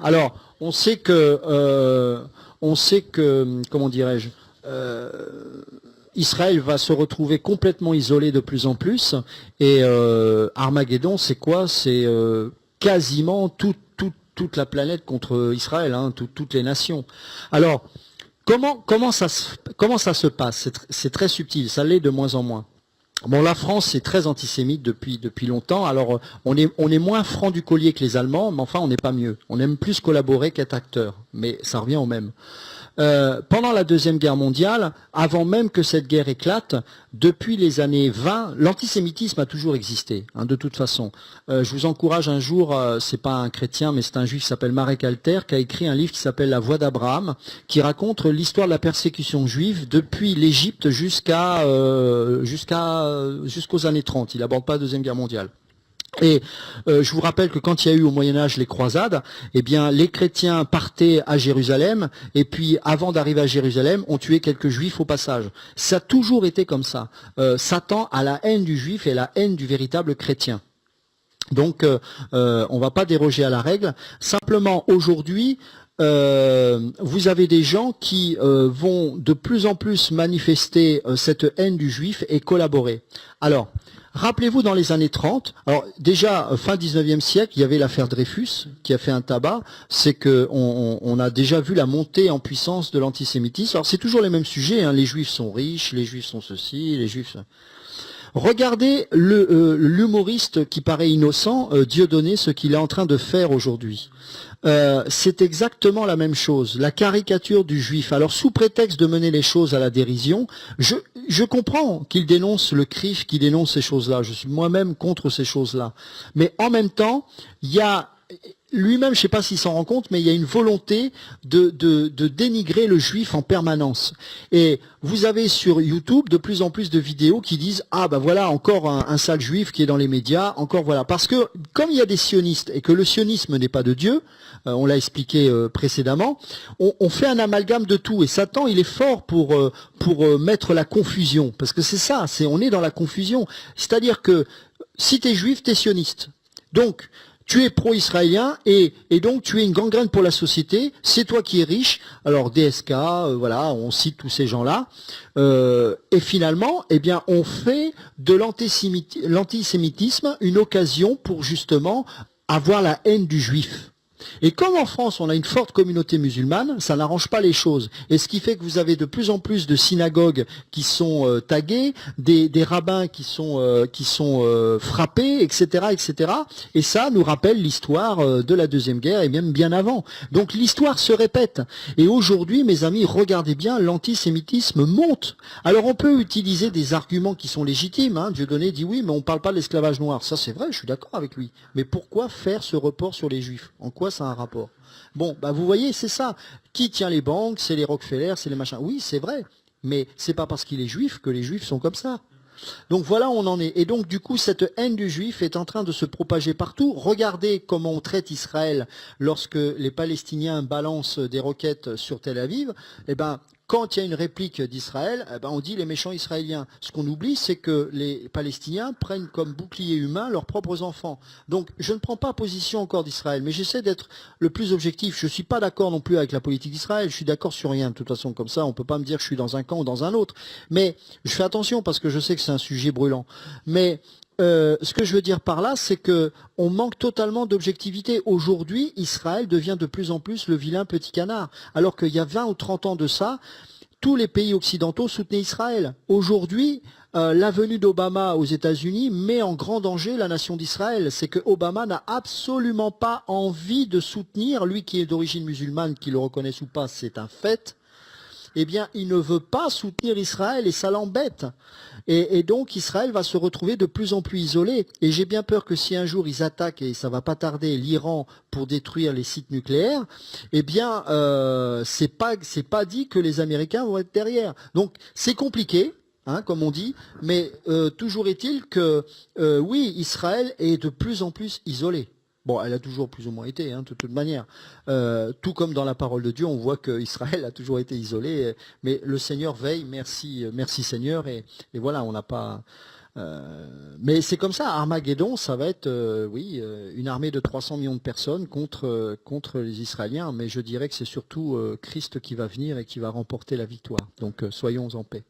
Alors, on sait que, comment dirais-je, euh, Israël va se retrouver complètement isolé de plus en plus. Et Armageddon, c'est quoi? C'est quasiment toute la planète contre Israël, hein, toutes les nations. Alors, comment ça se passe? C'est très subtil, ça l'est de moins en moins. Bon, la France, c'est très antisémite depuis longtemps. Alors, on est moins franc du collier que les Allemands, mais enfin, on n'est pas mieux. On aime plus collaborer qu'être acteur. Mais ça revient au même. Pendant la Deuxième Guerre mondiale, avant même que cette guerre éclate, depuis les années 20, l'antisémitisme a toujours existé, hein, de toute façon. Je vous encourage un jour, c'est pas un chrétien, mais c'est un juif qui s'appelle Marek Alter, qui a écrit un livre qui s'appelle La Voix d'Abraham, qui raconte l'histoire de la persécution juive depuis l'Égypte jusqu'aux années 30. Il n'aborde pas la Deuxième Guerre mondiale. Et je vous rappelle que quand il y a eu au Moyen-Âge les croisades, eh bien les chrétiens partaient à Jérusalem et puis avant d'arriver à Jérusalem, on tuait quelques juifs au passage. Ça a toujours été comme ça. Satan a la haine du juif et la haine du véritable chrétien. Donc on va pas déroger à la règle. Simplement aujourd'hui, vous avez des gens qui vont de plus en plus manifester cette haine du juif et collaborer. Alors, rappelez-vous dans les années 30, alors déjà fin 19e siècle, il y avait l'affaire Dreyfus qui a fait un tabac, c'est que on a déjà vu la montée en puissance de l'antisémitisme. Alors c'est toujours les mêmes sujets, hein, les juifs sont riches, les juifs sont ceci, les juifs... Regardez l'humoriste qui paraît innocent, Dieudonné, ce qu'il est en train de faire aujourd'hui. C'est exactement la même chose, la caricature du juif. Alors sous prétexte de mener les choses à la dérision, je comprends qu'il dénonce le CRIF, qu'il dénonce ces choses-là. Je suis moi-même contre ces choses-là. Mais en même temps, il y a... Lui-même, je ne sais pas s'il s'en rend compte, mais il y a une volonté de dénigrer le juif en permanence. Et vous avez sur YouTube de plus en plus de vidéos qui disent « Ah ben voilà, encore un sale juif qui est dans les médias, encore voilà ». Parce que comme il y a des sionistes et que le sionisme n'est pas de Dieu, on l'a expliqué précédemment, on fait un amalgame de tout. Et Satan, il est fort pour mettre la confusion. Parce que c'est ça, on est dans la confusion. C'est-à-dire que si tu es juif, tu es sioniste. Donc, tu es pro-israélien et donc tu es une gangrène pour la société, c'est toi qui es riche, alors DSK, voilà, on cite tous ces gens-là, et finalement, eh bien, on fait de l'antisémitisme une occasion pour justement avoir la haine du juif. Et comme en France, on a une forte communauté musulmane, ça n'arrange pas les choses. Et ce qui fait que vous avez de plus en plus de synagogues qui sont taguées, des rabbins qui sont frappés, etc., etc. Et ça nous rappelle l'histoire de la Deuxième Guerre et même bien avant. Donc l'histoire se répète. Et aujourd'hui, mes amis, regardez bien, l'antisémitisme monte. Alors on peut utiliser des arguments qui sont légitimes. Hein. Dieudonné dit oui, mais on ne parle pas de l'esclavage noir. Ça c'est vrai, je suis d'accord avec lui. Mais pourquoi faire ce report sur les juifs? En quoi ça a un rapport? Bon, bah vous voyez, c'est ça. Qui tient les banques? C'est les Rockefeller, c'est les machins. Oui, c'est vrai. Mais c'est pas parce qu'il est juif que les juifs sont comme ça. Donc voilà où on en est. Et donc du coup, cette haine du juif est en train de se propager partout. Regardez comment on traite Israël lorsque les Palestiniens balancent des roquettes sur Tel Aviv. Eh ben, quand il y a une réplique d'Israël, eh ben, on dit les méchants israéliens. Ce qu'on oublie, c'est que les Palestiniens prennent comme bouclier humain leurs propres enfants. Donc je ne prends pas position encore d'Israël, mais j'essaie d'être le plus objectif. Je ne suis pas d'accord non plus avec la politique d'Israël. Je suis d'accord sur rien. De toute façon, comme ça, on ne peut pas me dire que je suis dans un camp ou dans un autre. Mais je fais attention parce que je sais que c'est un sujet brûlant. Mais ce que je veux dire par là, c'est que on manque totalement d'objectivité. Aujourd'hui, Israël devient de plus en plus le vilain petit canard. Alors qu'il y a 20 ou 30 ans de ça, tous les pays occidentaux soutenaient Israël. Aujourd'hui, la venue d'Obama aux États-Unis met en grand danger la nation d'Israël. C'est que Obama n'a absolument pas envie de soutenir, lui qui est d'origine musulmane, qu'il le reconnaisse ou pas, c'est un fait. Eh bien, il ne veut pas soutenir Israël et ça l'embête. Et donc, Israël va se retrouver de plus en plus isolé. Et j'ai bien peur que si un jour ils attaquent, et ça va pas tarder, l'Iran pour détruire les sites nucléaires, eh bien, c'est pas dit que les Américains vont être derrière. Donc, c'est compliqué. Hein, comme on dit, mais toujours est-il que oui, Israël est de plus en plus isolé. Bon, elle a toujours plus ou moins été, hein, de toute manière. Tout comme dans la parole de Dieu, on voit qu'Israël a toujours été isolé, mais le Seigneur veille, merci, merci Seigneur, et voilà, on n'a pas. Mais c'est comme ça, Armageddon, ça va être, une armée de 300 millions de personnes contre les Israéliens, mais je dirais que c'est surtout Christ qui va venir et qui va remporter la victoire. Donc soyons en paix.